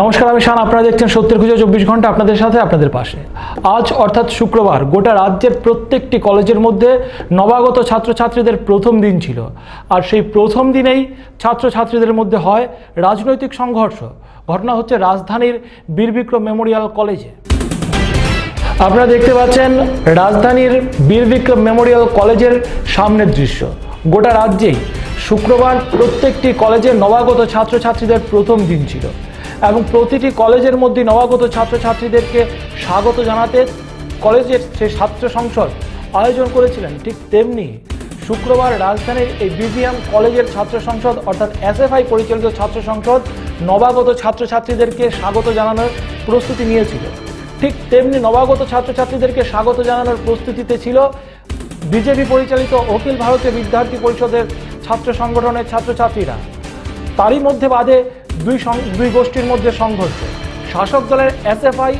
নমস্কার, আমি শান। আপনারা দেখছেন সত্যের খুঁজে 24 ঘন্টা, আপনাদের সাথে, আপনাদের পাশে। আজ অর্থাৎ শুক্রবার গোটা রাজ্যের প্রত্যেকটি কলেজের মধ্যে নবাগত ছাত্রছাত্রীদের প্রথম দিন ছিল। আর সেই প্রথম দিনেই ছাত্রছাত্রীদের মধ্যে হয় রাজনৈতিক সংঘর্ষ। ঘটনা হচ্ছে রাজধানীর বীর বিক্রম মেমোরিয়াল কলেজে। আপনারা দেখতে পাচ্ছেন রাজধানীর বীর বিক্রম মেমোরিয়াল কলেজের সামনের দৃশ্য। গোটা রাজ্যেই শুক্রবার প্রত্যেকটি কলেজে নবাগত ছাত্রছাত্রীদের প্রথম দিন ছিল এবং প্রতিটি কলেজের মধ্যে নবাগত ছাত্রছাত্রীদেরকে স্বাগত জানাতে কলেজের যে ছাত্র সংসদ আয়োজন করেছিলেন, ঠিক তেমনি শুক্রবার রাজধানীর এই বিবিএম কলেজের ছাত্র সংসদ অর্থাৎ এসএফআই পরিচালিত ছাত্র সংসদ নবাগত ছাত্রছাত্রীদেরকে স্বাগত জানানোর প্রস্তুতি নিয়েছিল। ঠিক তেমনি নবাগত ছাত্রছাত্রীদেরকে স্বাগত জানানোর প্রস্তুতিতে ছিল বিজেপি পরিচালিত অখিল ভারতীয় বিদ্যার্থী পরিষদের ছাত্র সংগঠনের ছাত্রছাত্রীরা। তারই মধ্যে বাদে দুই গোষ্ঠীর মধ্যে সংঘর্ষ। শাসক দলের এসএফআই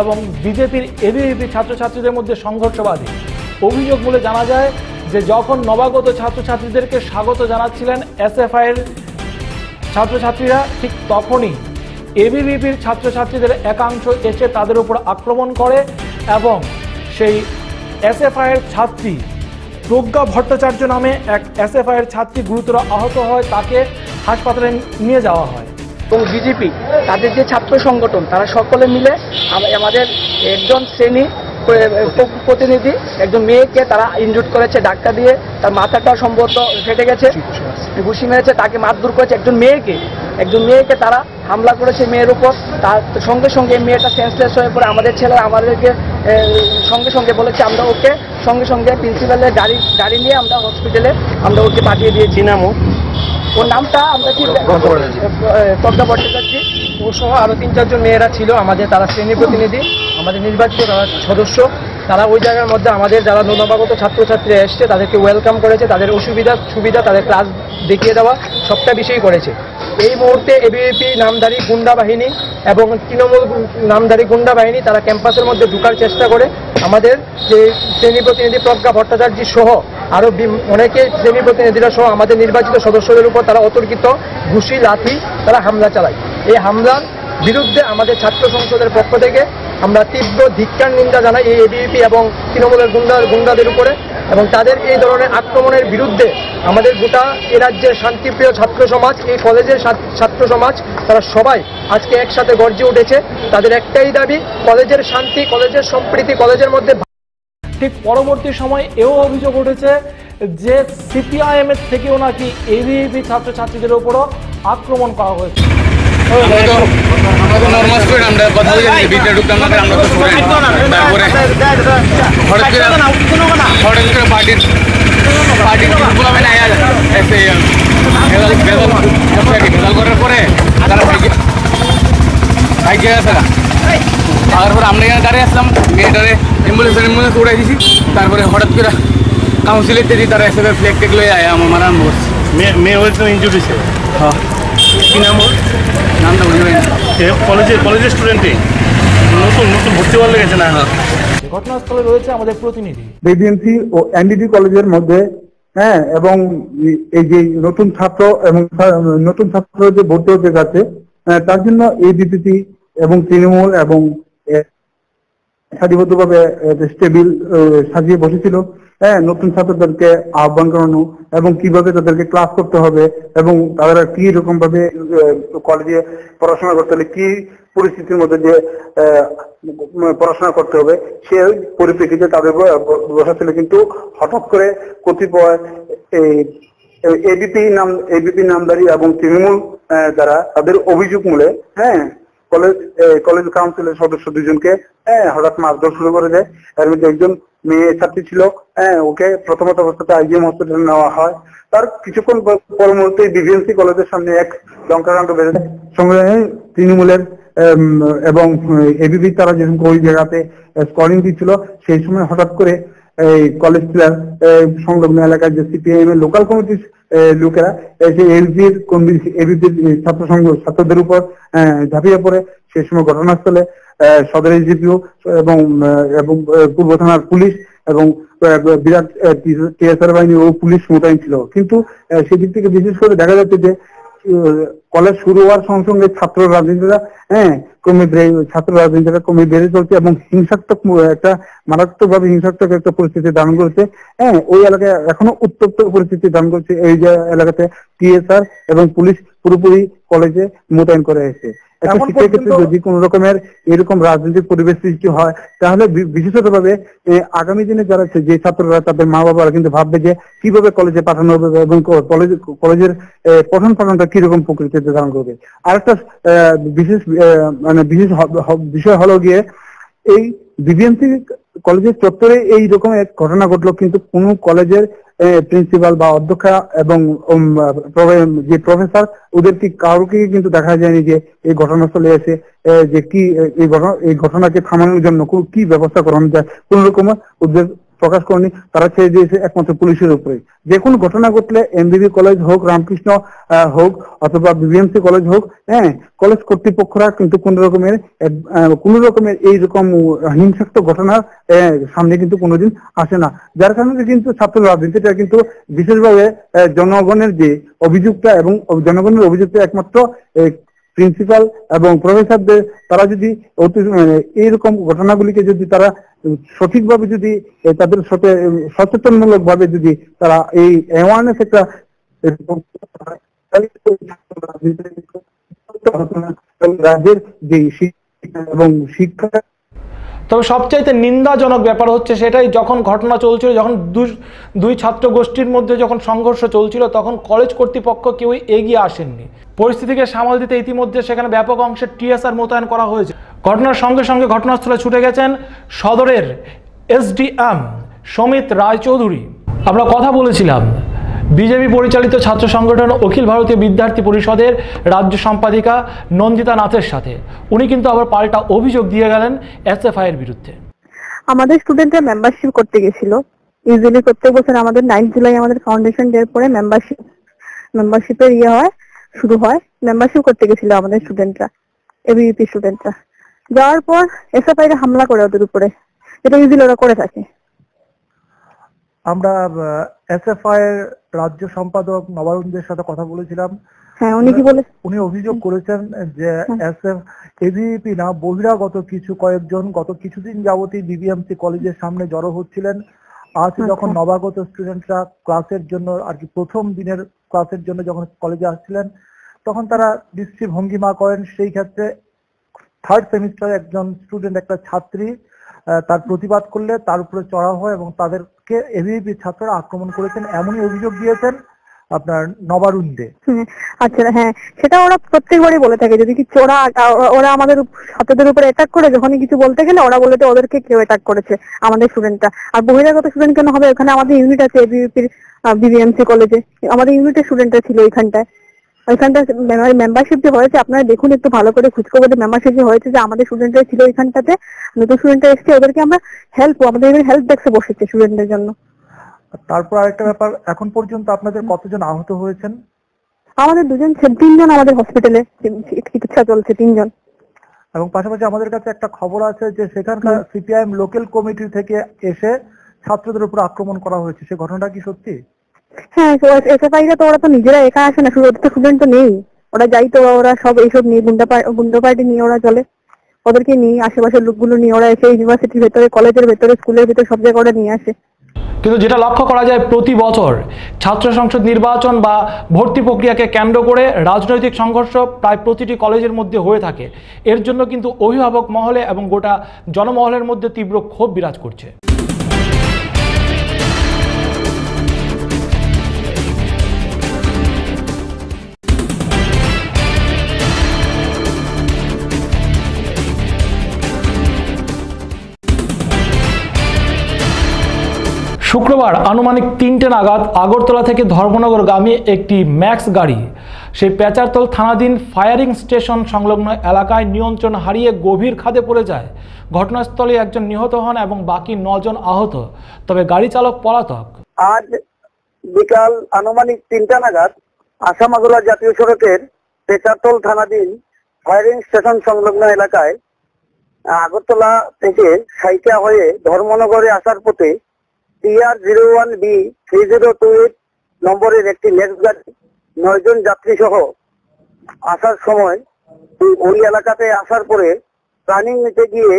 এবং বিজেপির এবিভিপি ছাত্রছাত্রীদের মধ্যে সংঘর্ষ বাধে। অভিযোগ বলে জানা যায় যে যখন নবাগত ছাত্রছাত্রীদেরকে স্বাগত জানাচ্ছিলেন এসএফআইয়ের ছাত্রছাত্রীরা, ঠিক তখনই এবিভিপির ছাত্রছাত্রীদের একাংশ এসে তাদের উপর আক্রমণ করে এবং সেই এসএফআইয়ের ছাত্রী প্রজ্ঞা ভট্টাচার্য নামে এক এসএফআইয়ের ছাত্রী গুরুতর আহত হয়, তাকে হাসপাতালে নিয়ে যাওয়া হয়। এবং বিজেপি তাদের যে ছাত্র সংগঠন তারা সকলে মিলে আমাদের একজন শ্রেণী প্রতিনিধি একজন মেয়েকে তারা ইনজুর্ড করেছে ধাক্কা দিয়ে, তার মাথাটা সম্ভবত ফেটে গেছে, ঘুষি মেরেছে, তাকে মারধর করেছে। একজন মেয়েকে তারা হামলা করেছে মেয়ের উপর। তার সঙ্গে সঙ্গে মেয়েটা সেন্সলেস হয়ে পড়ে। আমাদের ছেলে আমাদেরকে সঙ্গে সঙ্গে বলেছে, আমরা ওকে সঙ্গে সঙ্গে প্রিন্সিপালের গাড়ি নিয়ে আমরা হসপিটালে আমরা ওকে পাঠিয়ে দিয়েছি। ওর নামটা আমরা কি প্রজ্ঞা ভট্টাচার্য, ওর সহ আরও 3-4 জন মেয়েরা ছিল আমাদের, তারা শ্রেণী প্রতিনিধি, আমাদের নির্বাচিত তারা সদস্য। তারা ওই জায়গার মধ্যে আমাদের যারা নবাগত ছাত্রছাত্রীরা এসছে তাদেরকে ওয়েলকাম করেছে, তাদের সুবিধা তাদের ক্লাস দেখিয়ে দেওয়া সবটা বিষয় করেছে। এই মুহূর্তে এবিভিপি নামধারী গুন্ডা বাহিনী এবং তৃণমূল নামধারী গুন্ডা বাহিনী তারা ক্যাম্পাসের মধ্যে ঢোকার চেষ্টা করে। আমাদের যে শ্রেণী প্রতিনিধি প্রজ্ঞা ভট্টাচার্য সহ আরও অনেকে শ্রেণী প্রতিনিধিরা সহ আমাদের নির্বাচিত সদস্যদের উপর তারা অতর্কিত ঘুষি লাঠি তারা হামলা চালায়। এই হামলার বিরুদ্ধে আমাদের ছাত্র সংসদের পক্ষ থেকে আমরা তীব্র ধিক্কার নিন্দা জানাই এই এবিভিপি এবং তৃণমূলের গুন্ডাদের উপরে, এবং তাদের এই ধরনের আক্রমণের বিরুদ্ধে আমাদের গোটা এ রাজ্যের শান্তিপ্রিয় ছাত্র সমাজ, এই কলেজের ছাত্র সমাজ, তারা সবাই আজকে একসাথে গর্জে উঠেছে। তাদের একটাই দাবি, কলেজের শান্তি, কলেজের সম্প্রীতি, কলেজের মধ্যে। ঠিক পরবর্তী সময় এও অভিযোগ উঠেছে যে সিপিআইএম এর থেকেও নাকি এবিভিপি ছাত্রছাত্রীদের উপরও আক্রমণ করা হয়েছে। তারপরে আমরা এখানে দাঁড়িয়ে আসলাম, মেয়েটারে অ্যাম্বুলেন্স উড়াই দিছি। তারপরে হঠাৎ করে কাউন্সিলের থেকে তারা এসে ফ্ল্যাগ টেক লয়ে আয় আমার মারান বসছে। মেয়ে হয়েছে ইনজুরি হয়েছে। হ্যাঁ, কি নাম ওর? নামটা বুঝে পাই না। কলেজের স্টুডেন্টে নতুন ভর্তি হওয়ার লেগেছে না? ঘটনাস্থলে রয়েছে আমাদের প্রতিনিধি। বিবিএমসি ও এনডিডি কলেজের মধ্যে এবং এই যে নতুন ছাত্র যে ভর্তি হতে যাচ্ছে তার জন্য এবিভিপি এবং তৃণমূল এবং সারিবদ্ধভাবে টেবিল সাজিয়ে বসেছিল। নতুন ছাত্রদেরকে আহ্বান করানো এবং কিভাবে তাদেরকে ক্লাস করতে হবে এবং তারা কি রকম ভাবে কলেজে পড়াশোনা করতে হলে কি পরিস্থিতির মধ্যে যে পড়াশোনা করতে হবে সেই পরিপ্রেক্ষিতে তাদের বসাচ্ছিল। কিন্তু হঠাৎ করে কতিপয় এবিপি নামধারী এবং তৃণমূল দ্বারা তাদের অভিযোগ মূলে কলেজ কাউন্সিলের সদস্য দুজনকে হঠাৎ মারধর শুরু করে দেয়। এর মধ্যে একজন মেয়ে ছাত্রী ছিল, ওকে প্রথমত অবস্থাতে আইজিএম হসপিটালে নেওয়া হয়। তার কিছুক্ষণ পর মুহূর্তে বিবিএমসি কলেজের সামনে এক লঙ্কাকাণ্ড বেড়ে যায়। সঙ্গে তৃণমূলের এবং এবিপি তারা যেরকম ওই জায়গাতে স্কোরিং দিচ্ছিল, সেই সময় হঠাৎ করে এই কলেজ সংলগ্ন এলাকায় যে সিপিআইএম এর লোকাল কমিটির লোকেরা এসে এবিপির ছাত্রদের উপর ঝাঁপিয়ে পড়ে। সেই সময় ঘটনাস্থলে সদর এসডিপিও এবং পূর্ব থানার পুলিশ এবং বিরাট টিএসআর বাহিনী ও পুলিশ মোতায়েন ছিল। কিন্তু সেদিক থেকে বিশেষ করে দেখা যাচ্ছে যে কলেজ শুরু হওয়ার সঙ্গে সঙ্গে ছাত্র রাজনীতিরা ছাত্র রাজনীতিরা ক্রমে বেড়ে চলছে এবং হিংসাত্মক একটা মারাত্মকভাবে হিংসাত্মক একটা পরিস্থিতি ধারণ করেছে। ওই এলাকায় এখনো উত্তপ্ত পরিস্থিতি ধারণ করছে। এই যে এলাকাতে টিএসআর এবং পুলিশ পুরোপুরি কলেজে মোতায়েন করে এসেছে। সেক্ষেত্রে যদি কোন রকমের এরকম রাজনৈতিক পরিবেশ সৃষ্টি হয় তাহলে বিশেষত ভাবে আগামী দিনে যারা যে ছাত্ররা তাদের মা বাবারা কিন্তু ভাববে যে কিভাবে কলেজে পাঠানো হবে এবং কলেজের পঠন পাঠনটা কিরকম প্রকৃতিতে ধারণ করবে। আরেকটা বিশেষ বিষয় হলো গিয়ে এই বিবিএমসি কলেজের চত্বরে এই রকম এক ঘটনা ঘটলো, কিন্তু কোন কলেজের প্রিন্সিপাল বা অধ্যক্ষা এবং যে প্রফেসর ওদেরকে কাউকে কিন্তু দেখা যায়নি যে এই ঘটনাস্থলে এসে যে কি এই ঘটনাকে থামানোর জন্য কি ব্যবস্থা করানো যায়, কোন রকম উদ্যোগ প্রকাশ করেনি। তারা ছেড়ে দিয়েছে একমাত্র পুলিশের উপরে। যে কোনো ঘটনা ঘটলে এমবিবি কলেজ হোক, রামকৃষ্ণ হোক অথবা বিবিএমসি কলেজ হোক, কলেজ কর্তৃপক্ষরা কিন্তু কোন রকমের এইরকম হিংসাত্মক ঘটনার সামনে কিন্তু কোনোদিন আসে না। যার কারণে কিন্তু ছাত্র রাজনীতিটা কিন্তু বিশেষভাবে জনগণের যে অভিযোগটা এবং জনগণের অভিযোগটা একমাত্র প্রিন্সিপাল এবং প্রফেসরদের তারা যদি এইরকম ঘটনাগুলিকে যদি তারা সঠিকভাবে যদি তাদের সাথে সচেতনমূলক ভাবে যদি তারা এই অ্যাওয়ারনেস একটা রাজ্যের যে শিক্ষা এবং শিক্ষা। তবে সবচাইতে নিন্দাজনক ব্যাপার হচ্ছে সেটাই, যখন ঘটনা চলছিল, যখন দুই ছাত্র গোষ্ঠীর মধ্যে যখন সংঘর্ষ চলছিল তখন কলেজ কর্তৃপক্ষ কেউই এগিয়ে আসেননি। পরিস্থিতিকে সামাল দিতে ইতিমধ্যে সেখানে ব্যাপক অংশের টিএসআর মোতায়েন করা হয়েছে। ঘটনার সঙ্গে সঙ্গে ঘটনাস্থলে ছুটে গেছেন সদরের এসডিএম সমিত রায়চৌধুরী। আমরা কথা বলেছিলাম বিজেপি পরিচালিত ছাত্র সংগঠন অখিল ভারতীয় বিদ্যার্থী পরিষদের রাজ্য সম্পাদিকা নন্দিতা নাথের সাথে। উনি কিন্তু আবার পাল্টা অভিযোগ দিয়ে গেলেন এসএফআই এর বিরুদ্ধে। আমাদের স্টুডেন্টরা মেম্বারশিপ করতে গেছিল, ইউজুয়ালি প্রত্যেক বছর আমাদের 9 জুলাই আমাদের ফাউন্ডেশন ডে এর পরে মেম্বারশিপের শুরু হয়। মেম্বারশিপ করতে গেছিল আমাদের স্টুডেন্টরা, এবিভিপি স্টুডেন্টরা। যাওয়ার পর এসএফআই এর হামলা করে ওদের উপরে, যেটা ইউজুয়ালি ওরা করে থাকে। আমরা এসএফআই এর রাজ্য সম্পাদক নবারুণদের সাথে কথা বলেছিলাম। হ্যাঁ, উনি কি বলে? উনি অভিযোগ করেছেন যে এবিভিপি না বহিরাগত কয়েকজন গত কিছুদিন যাবতই বিবিএমসি কলেজের সামনে জড়ো হচ্ছিলেন। আজ যখন নবাগত স্টুডেন্টরা ক্লাসের জন্য আর কি প্রথম দিনের ক্লাসের জন্য যখন কলেজে আসছিলেন তখন তারা দৃষ্টি ভঙ্গিমা করেন। সেই ক্ষেত্রে 3rd সেমিস্টারে একজন স্টুডেন্ট, একটা ছাত্রী তার প্রতিবাদ করলে তার উপরে চড়া হয় এবং তাদেরকে এবিভিপি ছাত্ররা আক্রমণ করেছেন, এমনই অভিযোগ দিয়েছেন আপনার নবারুণ দে। আচ্ছা, হ্যাঁ, সেটা ওরা প্রত্যেকবারই বলে থাকে। যদি কি ওরা আমাদের ছাত্রদের উপরে অ্যাটাক করে, যখনই কিছু বলতে গেলে ওরা বলে যে ওদেরকে কেউ অ্যাটাক করেছে, আমাদের স্টুডেন্টরা। আর বহিরাগত স্টুডেন্ট কেন হবে? ওখানে আমাদের ইউনিট আছে এবিভিপির বিবিএমসি কলেজে, আমাদের ইউনিটের স্টুডেন্টরা ছিল ওইখানটায়। মেম্বারশিপ যে হয়েছে আপনারা দেখুন একটু ভালো করে খোঁজখবর, মেম্বারশিপ যে হয়েছে যে আমাদের স্টুডেন্টরা ছিল ওইখানটাতে, নতুন স্টুডেন্টরা এসছে, ওদেরকে আমরা আমাদের হেল্প ডেস্কে বসেছে স্টুডেন্টদের জন্য। তারপর আরেকটা ব্যাপার, এখন পর্যন্ত আপনাদের কতজন আহত হয়েছেন? আমাদের 3 জন আমাদের হসপিটালে চিকিৎসা চলছে, 3 জন। এবং পাশাপাশি আমাদের কাছে একটা খবর আছে যে সেখানকার সিপিআইএম লোকাল কমিটি থেকে এসে ছাত্রদের উপর আক্রমণ করা হয়েছে, সে ঘটনাটা কি সত্যি? হ্যাঁ, এসএফআইরা তো ওরা তো নিজেরা একা আসে না, শুধু ওদের তো স্টুডেন্ট তো নেই, ওরা যাই তো ওরা সব এইসব নিয়ে গুন্ডা পার্টি নিয়ে ওরা চলে, ওদেরকে নিয়ে আশেপাশের লোকগুলো নিয়ে ওরা এসে ইউনিভার্সিটির ভেতরে, কলেজের ভেতরে, স্কুলের ভেতরে সব জায়গায় ওরা নিয়ে আসে। কিন্তু যেটা লক্ষ্য করা যায়, প্রতি বছর ছাত্র সংসদ নির্বাচন বা ভর্তি প্রক্রিয়াকে কেন্দ্র করে রাজনৈতিক সংঘর্ষ প্রায় প্রতিটি কলেজের মধ্যে হয়ে থাকে। এর জন্য কিন্তু অভিভাবক মহলে এবং গোটা জনমহলের মধ্যে তীব্র ক্ষোভ বিরাজ করছে। শুক্রবার আনুমানিক 3টে নাগাদ আগরতলা থেকে ধর্মনগরগামী একটি ম্যাক্স গাড়ি সেই পেচারতল থানাধীন ফায়ারিং স্টেশন সংলগ্ন এলাকায় নিয়ন্ত্রণ হারিয়ে গভীর খাদে পড়ে যায়। ঘটনাস্থলে একজন নিহত হন এবং বাকি 9 জন আহত, তবে গাড়ি চালক পলাতক। আজ বিকাল আনুমানিক 3টা নাগাদ আসাম-আগরতলা জাতীয় সড়কের পেচারতল থানাধীন ফায়ারিং স্টেশন সংলগ্ন এলাকায় আগরতলা থেকে সাইকা হয়ে ধর্মনগরে আসার পথে TR01B3028 নম্বরের একটি নেক্সট গাড়ি 9 জন যাত্রী সহ আসার সময় ওই এলাকাতে আসার পরে টার্নিং নিতে গিয়ে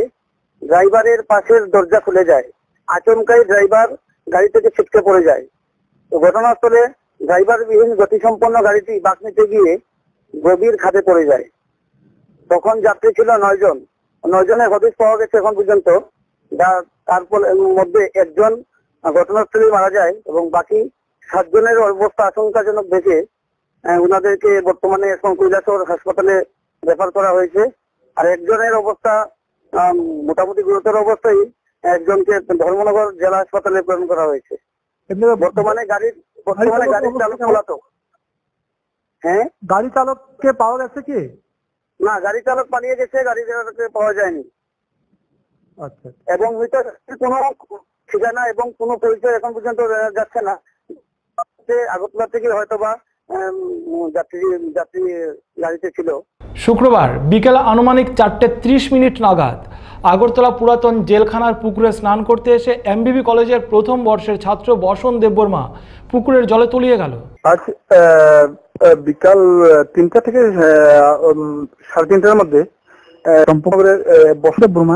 ড্রাইভারের পাশের দরজা খুলে যায়। আচমকাই ড্রাইভার গাড়ি থেকে ছিটকে পড়ে যায়। তো ঘটনাস্থলে ড্রাইভার বিহীন গতিসম্পন্ন গাড়িটি বাঁক নিতে গিয়ে গভীর খাদে পড়ে যায়। তখন যাত্রী ছিল 9 জন। 9 জনের হদিশ পাওয়া গেছে এখন পর্যন্ত। তারপর মধ্যে একজন ঘটনাস্থলে মারা যায় এবং বাকি 7 জনের অবস্থা আশঙ্কাজনক দেখে ওনাদেরকে বর্তমানে এখন কৈলাসহর হাসপাতালে রেফার করা হয়েছে। আর একজনের অবস্থা মোটামুটি গুরুতর অবস্থায়, একজনকে ধর্মনগর জেলা হাসপাতালে প্রেরণ করা হয়েছে। বর্তমানে গাড়ির চালক পলাতক। হ্যাঁ, গাড়ি চালককে পাওয়া গেছে কি? না, গাড়ি চালক পালিয়ে গেছে, গাড়ি চালককে পাওয়া যায়নি। আচ্ছা, এবং কোনো ঠিকানা এবং কোনো পরিচয় এখন পর্যন্ত যাচ্ছে না। আগরতলা থেকে হয়তোবা যাত্রী গাড়িতে ছিল। শুক্রবার বিকেল আনুমানিক 4:30 নাগাদ আগরতলা পুরাতন জেলখানার পুকুরে স্নান করতে এসে এমবিবি কলেজের প্রথম বর্ষের ছাত্র বসন দেববর্মা পুকুরের জলে তলিয়ে গেল। আজ বিকাল 3টা থেকে 3:30টার মধ্যে বসন দেববর্মা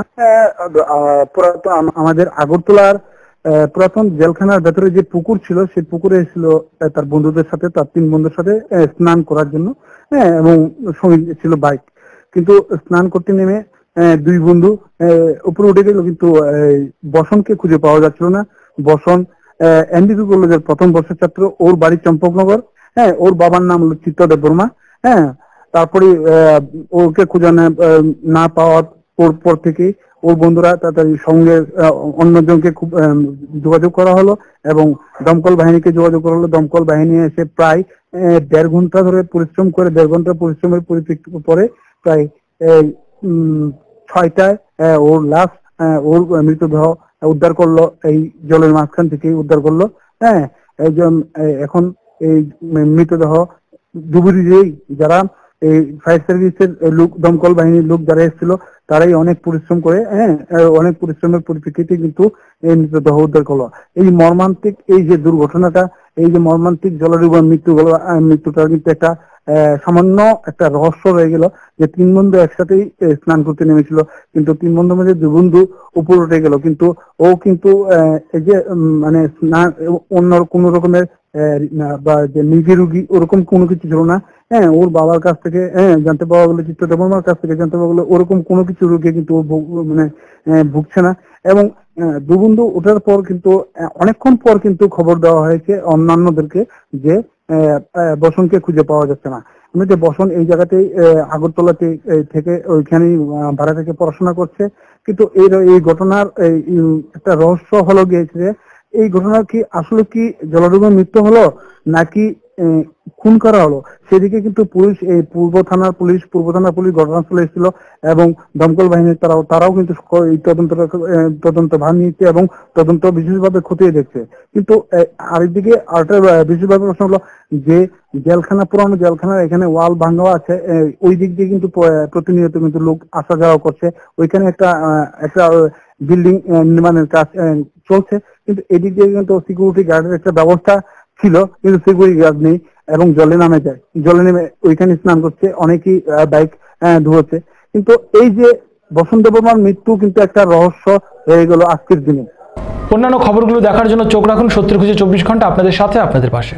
আমাদের আগরতলার পুরাতন জেলখানার ভেতরে যে পুকুর ছিল সেই পুকুরে এসেছিল তার বন্ধুদের সাথে, তার 3 বন্ধুর সাথে স্নান করার জন্য। এবং সঙ্গে ছিল বাইক। কিন্তু স্নান করতে নেমে 2 বন্ধু উপরে উঠে গেল, কিন্তু বসনকে খুঁজে পাওয়া যাচ্ছিল না। বসন এমবিবি কলেজের প্রথম বর্ষের ছাত্র, ওর বাড়ি চম্পকনগর। ওর বাবার নাম হলো চিত্ত দেববর্মা। তারপরে ওকে খুঁজে না পাওয়ার পর থেকে ওর বন্ধুরা তাদের সঙ্গে অন্যজনকে খুব যোগাযোগ করা হলো এবং দমকল বাহিনীকে যোগাযোগ করা হলো। দমকল বাহিনী এসে প্রায় 1.5 ঘন্টা ধরে পরিশ্রম করে, 1.5 ঘন্টা পরিশ্রমের পরিপ্রেক্ষিতে পরে প্রায় 6টায় ওর লাশ, ওর মৃতদেহ উদ্ধার করলো। এই জলের মাঝখান থেকে উদ্ধার করলো। এখন এই মৃতদেহ ডুবুরিয়েই যারা এই ফায়ার সার্ভিসের লোক, দমকল বাহিনীর লোক যারা এসেছিল তারাই অনেক পরিশ্রম করে অনেক পরিশ্রমের পরিপ্রেক্ষিতে কিন্তু এই মৃতদেহ উদ্ধার করলো। এই মর্মান্তিক এই যে দুর্ঘটনাটা, এই যে মর্মান্তিক জলডুবার মৃত্যুটা কিন্তু একটা সামান্য একটা রহস্য রয়ে গেল যে 3 বন্ধু একসাথেই স্নান করতে নেমেছিল, কিন্তু 3 বন্ধুর মধ্যে 2 বন্ধু উপর উঠে গেল। কিন্তু ও কিন্তু এই যে মানে স্নান অন্য কোন রকমের বা যে নিজে রুগী ওরকম কোনো কিছু ছিল না। ওর বাবার কাছ থেকে জানতে পাওয়া গেলো, চিত্ত দেববর্মার কাছ থেকে জানতে পাওয়া গেলো ওরকম কোনো কিছু রোগে কিন্তু মানে ভুগছে না। এবং 2 বন্ধু ওঠার পর কিন্তু অনেকক্ষণ পর কিন্তু খবর দেওয়া হয়েছে অন্যান্যদেরকে যে বসনকে খুঁজে পাওয়া যাচ্ছে না। এমনিতে বসন এই জায়গাতেই আগরতলাতে থেকে ওইখানেই ভাড়া থেকে পড়াশোনা করছে। কিন্তু এই ঘটনার একটা রহস্য হলো গিয়েছে যে এই ঘটনার কি আসলে কি জলডুবে মৃত্যু হলো নাকি খুন করা হলো, সেদিকে কিন্তু পুলিশ, এই পূর্ব থানার পুলিশ ঘটনাস্থলে এসেছিল এবং দমকল বাহিনীর তারাও কিন্তু এই তদন্ত ভার নিচ্ছে এবং তদন্ত বিশেষভাবে খতিয়ে দেখছে। কিন্তু আরেকদিকে আরেকটা বিশেষভাবে প্রশ্ন হলো যে জেলখানা, পুরানো জেলখানার এখানে ওয়াল ভাঙা আছে, ওই দিক দিয়ে কিন্তু প্রতিনিয়ত কিন্তু লোক আসা যাওয়া করছে। ওইখানে একটা বিল্ডিং নির্মাণের কাজ চলছে, কিন্তু এদিক দিয়ে কিন্তু সিকিউরিটি গার্ডের একটা ব্যবস্থা ছিল, কিন্তু সিকিউরিটি গার্ড নেই এবং জলে নেমে ওইখানে স্নান করছে, অনেকেই বাইক ধুয়েছে। কিন্তু এই যে বসন দেববর্মার মৃত্যু কিন্তু একটা রহস্য হয়ে গেল আজকের দিনে। অন্যান্য খবরগুলো দেখার জন্য চোখ রাখুন সত্যের খোঁজে 24 ঘন্টা, আপনাদের সাথে, আপনাদের পাশে।